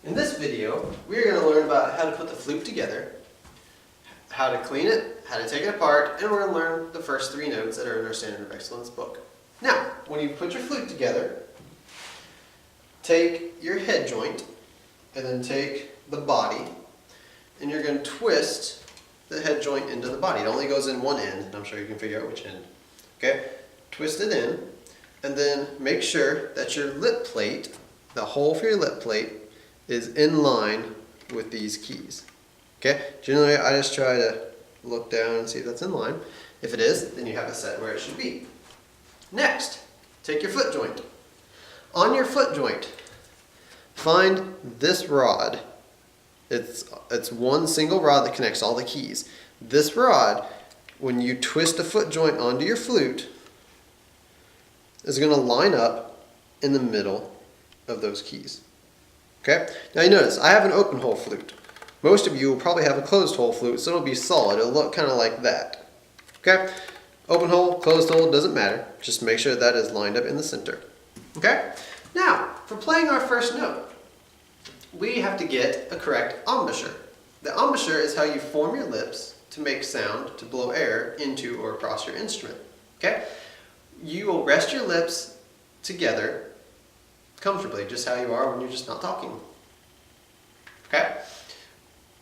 In this video, we're going to learn about how to put the flute together, how to clean it, how to take it apart, and we're going to learn the first 3 notes that are in our Standard of Excellence book. Now, when you put your flute together, take your head joint, and then take the body, and you're going to twist the head joint into the body. It only goes in one end, and I'm sure you can figure out which end. Okay? Twist it in, and then make sure that your lip plate, the hole for your lip plate, is in line with these keys. Okay? Generally, I just try to look down and see if that's in line. If it is, then you have it set where it should be. Next, take your foot joint. On your foot joint, find this rod. It's one single rod that connects all the keys. This rod, when you twist a foot joint onto your flute, is going to line up in the middle of those keys. Okay? Now you notice, I have an open hole flute. Most of you will probably have a closed hole flute, so it'll be solid. It'll look kind of like that. Okay? Open hole, closed hole, doesn't matter. Just make sure that is lined up in the center. Okay? Now, for playing our first note, we have to get a correct embouchure. The embouchure is how you form your lips to make sound, to blow air into or across your instrument. Okay? You will rest your lips together comfortably, just how you are when you're just not talking. Okay?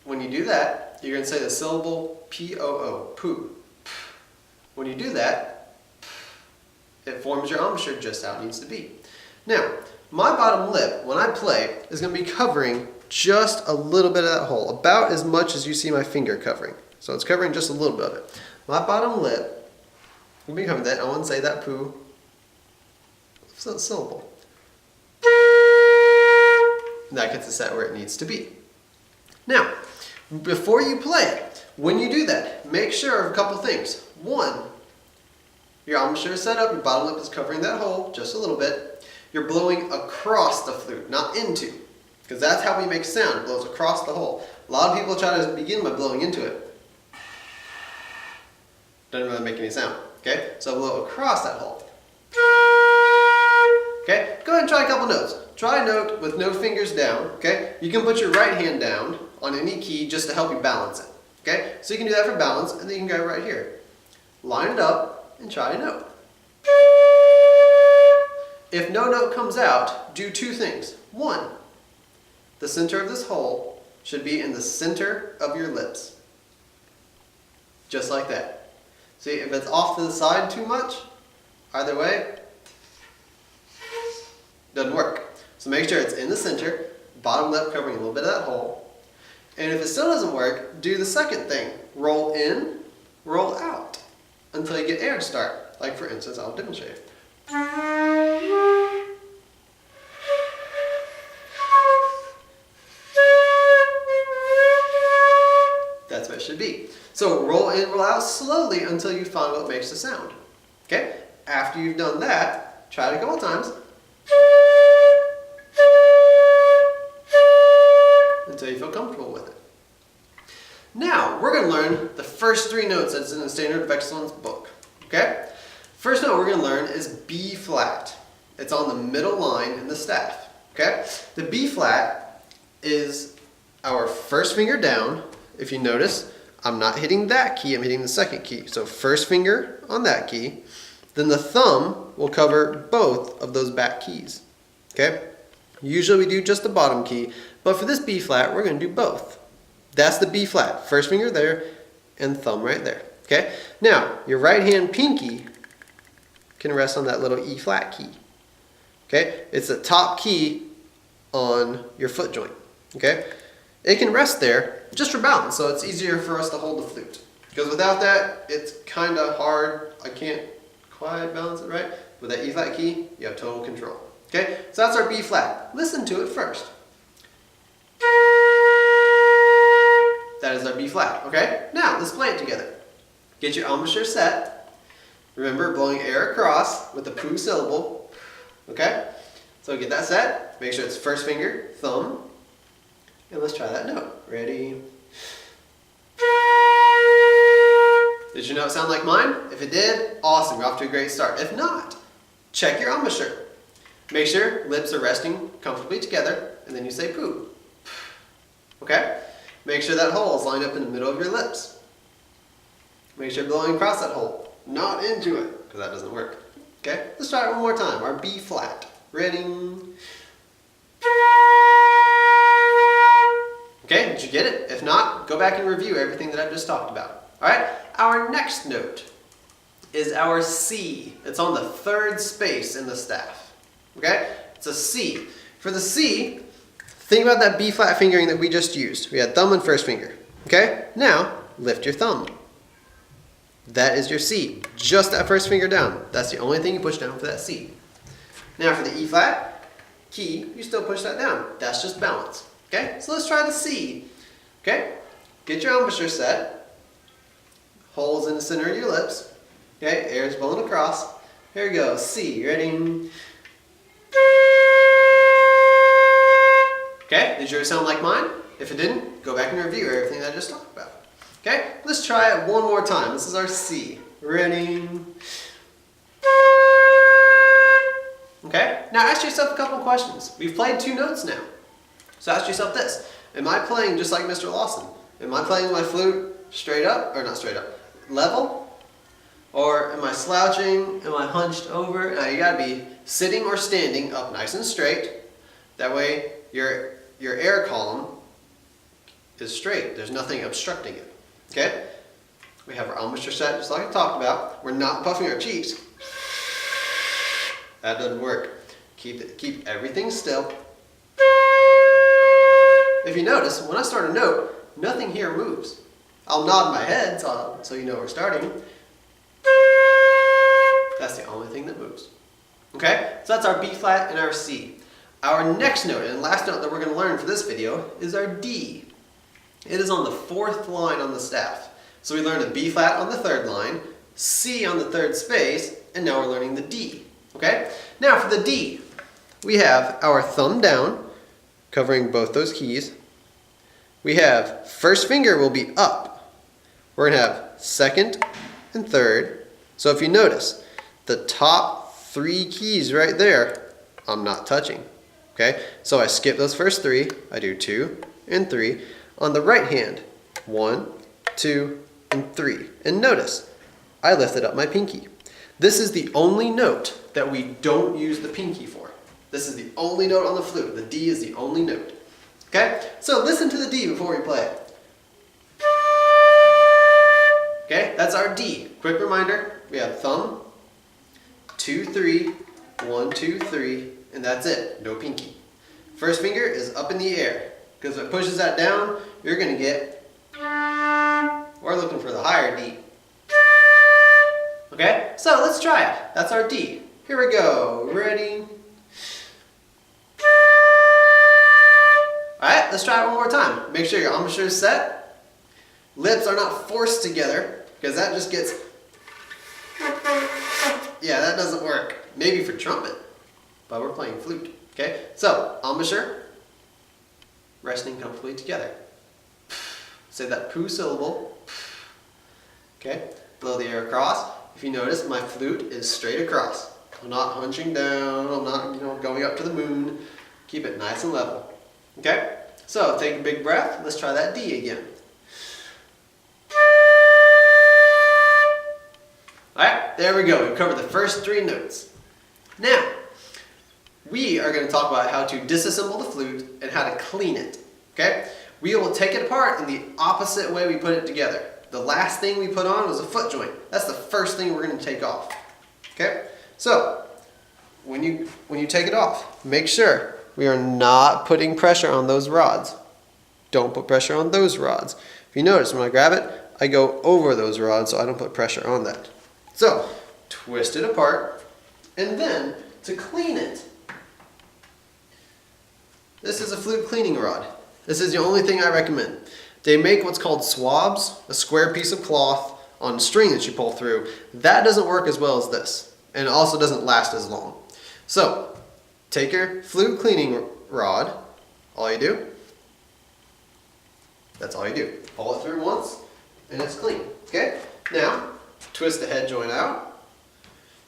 When you do that, you're going to say the syllable P-O-O, poo. When you do that, it forms your embouchure just how it needs to be. Now, my bottom lip, when I play, is going to be covering just a little bit of that hole, about as much as you see my finger covering. So it's covering just a little bit of it. My bottom lip will be covering that. I want to say that poo syllable. That gets it set where it needs to be. Now, before you play, when you do that, make sure of a couple things. One, your embouchure is set up, your bottom lip is covering that hole just a little bit. You're blowing across the flute, not into, because that's how we make sound. It blows across the hole. A lot of people try to begin by blowing into it. Doesn't really make any sound. Okay? So blow across that hole. Okay? Go ahead and try a couple notes. Try a note with no fingers down. Okay? You can put your right hand down on any key just to help you balance it. Okay? So you can do that for balance, and then you can go right here. Line it up and try a note. If no note comes out, do 2 things. 1, the center of this hole should be in the center of your lips. Just like that. See, if it's off to the side too much, either way, doesn't work. So make sure it's in the center, bottom lip covering a little bit of that hole. And if it still doesn't work, do the second thing. Roll in, roll out, until you get air to start. Like for instance, I'll demonstrate it. That's what it should be. So roll in, roll out slowly until you find what makes the sound. Okay? After you've done that, try it a couple times. Until you feel comfortable with it. Now, we're going to learn the first 3 notes that's in the Standard of Excellence book. Okay? First note we're going to learn is B flat. It's on the middle line in the staff. Okay? The B flat is our first finger down. If you notice, I'm not hitting that key, I'm hitting the second key. So first finger on that key, then the thumb will cover both of those back keys. Okay? Usually we do just the bottom key, but for this B flat, we're going to do both. That's the B flat. First finger there and thumb right there. Okay? Now, your right hand pinky can rest on that little E flat key. Okay? It's the top key on your foot joint. Okay? It can rest there just for balance, so it's easier for us to hold the flute. Because without that, it's kind of hard. I can't quite balance it right. With that E flat key, you have total control. Okay? So that's our B flat. Listen to it first. That is our B flat. Okay? Now, let's play it together. Get your embouchure set. Remember, blowing air across with the poo syllable. Okay? So get that set. Make sure it's first finger, thumb. And let's try that note. Ready? Did your note sound like mine? If it did, awesome. You're off to a great start. If not, check your embouchure. Make sure lips are resting comfortably together, and then you say poo. Okay? Make sure that hole is lined up in the middle of your lips. Make sure you're blowing across that hole, not into it, because that doesn't work. Okay? Let's try it one more time. Our B flat. Ready? Okay, did you get it? If not, go back and review everything that I've just talked about. Alright, our next note is our C. It's on the third space in the staff. Okay? It's a C. For the C, think about that B flat fingering that we just used. We had thumb and first finger. Okay? Now, lift your thumb. That is your C. Just that first finger down. That's the only thing you push down for that C. Now for the E flat, key, you still push that down. That's just balance. Okay, so let's try the C. Okay, get your embouchure set. Holes in the center of your lips. Okay, air is blowing across. Here we go, C, ready? Okay, did yours sound like mine? If it didn't, go back and review everything that I just talked about. Okay, let's try it one more time. This is our C. Ready? Okay, now ask yourself a couple questions. We've played 2 notes now. So ask yourself this, am I playing just like Mr. Lawson? Am I playing my flute straight up, or not straight up, level? Or am I slouching? Am I hunched over? Now you gotta be sitting or standing up nice and straight. That way your air column is straight. There's nothing obstructing it. Okay? We have our embouchure set just like I talked about. We're not puffing our cheeks. That doesn't work. Keep everything still. If you notice, when I start a note, nothing here moves. I'll nod my head so you know we're starting. That's the only thing that moves. Okay? So that's our B flat and our C. Our next note, and last note that we're going to learn for this video, is our D. It is on the 4th line on the staff. So we learned a B flat on the 3rd line, C on the 3rd space, and now we're learning the D. Okay? Now for the D, we have our thumb down, covering both those keys. We have first finger will be up. We're going to have 2nd and 3rd. So if you notice, the top 3 keys right there, I'm not touching. Okay? So I skip those first 3. I do 2 and 3. On the right hand, 1, 2, and 3. And notice, I lifted up my pinky. This is the only note that we don't use the pinky for. This is the only note on the flute. The D is the only note. Okay? So listen to the D before we play it. Okay? That's our D. Quick reminder, we have thumb, 2, 3, 1, 2, 3, and that's it. No pinky. First finger is up in the air. Because if it pushes that down, you're going to get, we're looking for the higher D. Okay? So let's try it. That's our D. Here we go. Ready? Alright, let's try it one more time. Make sure your embouchure is set. Lips are not forced together, because that just gets, yeah, that doesn't work. Maybe for trumpet, but we're playing flute. Okay? So, embouchure, resting comfortably together. Say that poo syllable. Okay? Blow the air across. If you notice, my flute is straight across. I'm not hunching down. I'm not, going up to the moon. Keep it nice and level. Okay? So, take a big breath. Let's try that D again. Alright, there we go. We've covered the first 3 notes. Now, we are going to talk about how to disassemble the flute and how to clean it. Okay? We will take it apart in the opposite way we put it together. The last thing we put on was a foot joint. That's the first thing we're going to take off. Okay? So, when you take it off, make sure we are not putting pressure on those rods. Don't put pressure on those rods. If you notice, when I grab it, I go over those rods so I don't put pressure on that. So, twist it apart, and then to clean it, this is a flute cleaning rod. This is the only thing I recommend. They make what's called swabs, a square piece of cloth on a string that you pull through. That doesn't work as well as this, and it also doesn't last as long. So, take your flute cleaning rod, all you do, that's all you do. Pull it through once, and it's clean. Okay? Now, twist the head joint out,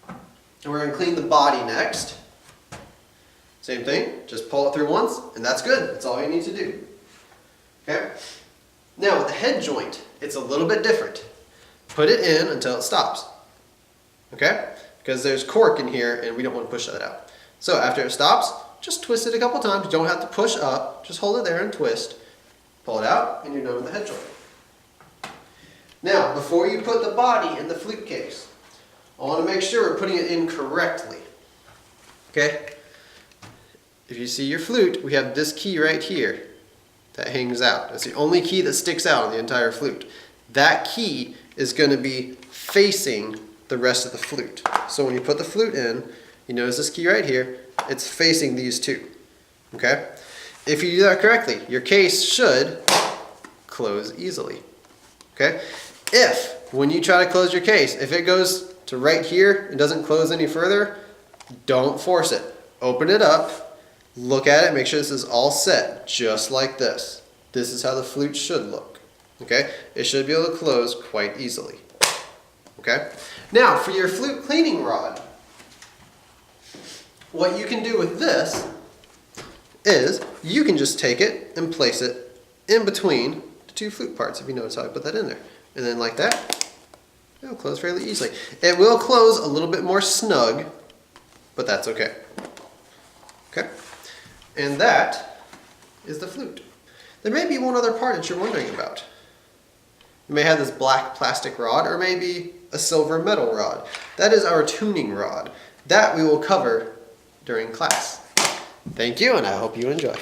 and we're going to clean the body next. Same thing, just pull it through once, and that's good. That's all you need to do. Okay? Now with the head joint, it's a little bit different. Put it in until it stops. Okay? Because there's cork in here and we don't want to push that out. So after it stops, just twist it a couple times. You don't have to push up. Just hold it there and twist. Pull it out and you're done with the head joint. Now, before you put the body in the flute case, I want to make sure we're putting it in correctly. Okay? If you see your flute, we have this key right here that hangs out. That's the only key that sticks out on the entire flute. That key is going to be facing the rest of the flute. So when you put the flute in, you notice this key right here, it's facing these two. Okay? If you do that correctly, your case should close easily. Okay? If, when you try to close your case, if it goes to right here and doesn't close any further, don't force it. Open it up, look at it, make sure this is all set, just like this. This is how the flute should look. Okay? It should be able to close quite easily. Okay? Now, for your flute cleaning rod, what you can do with this is you can just take it and place it in between the two flute parts, if you notice how I put that in there. And then like that, it'll close fairly easily. It will close a little bit more snug, but that's okay. Okay? And that is the flute. There may be one other part that you're wondering about. You may have this black plastic rod or maybe a silver metal rod. That is our tuning rod. That we will cover during class. Thank you, and I hope you enjoy.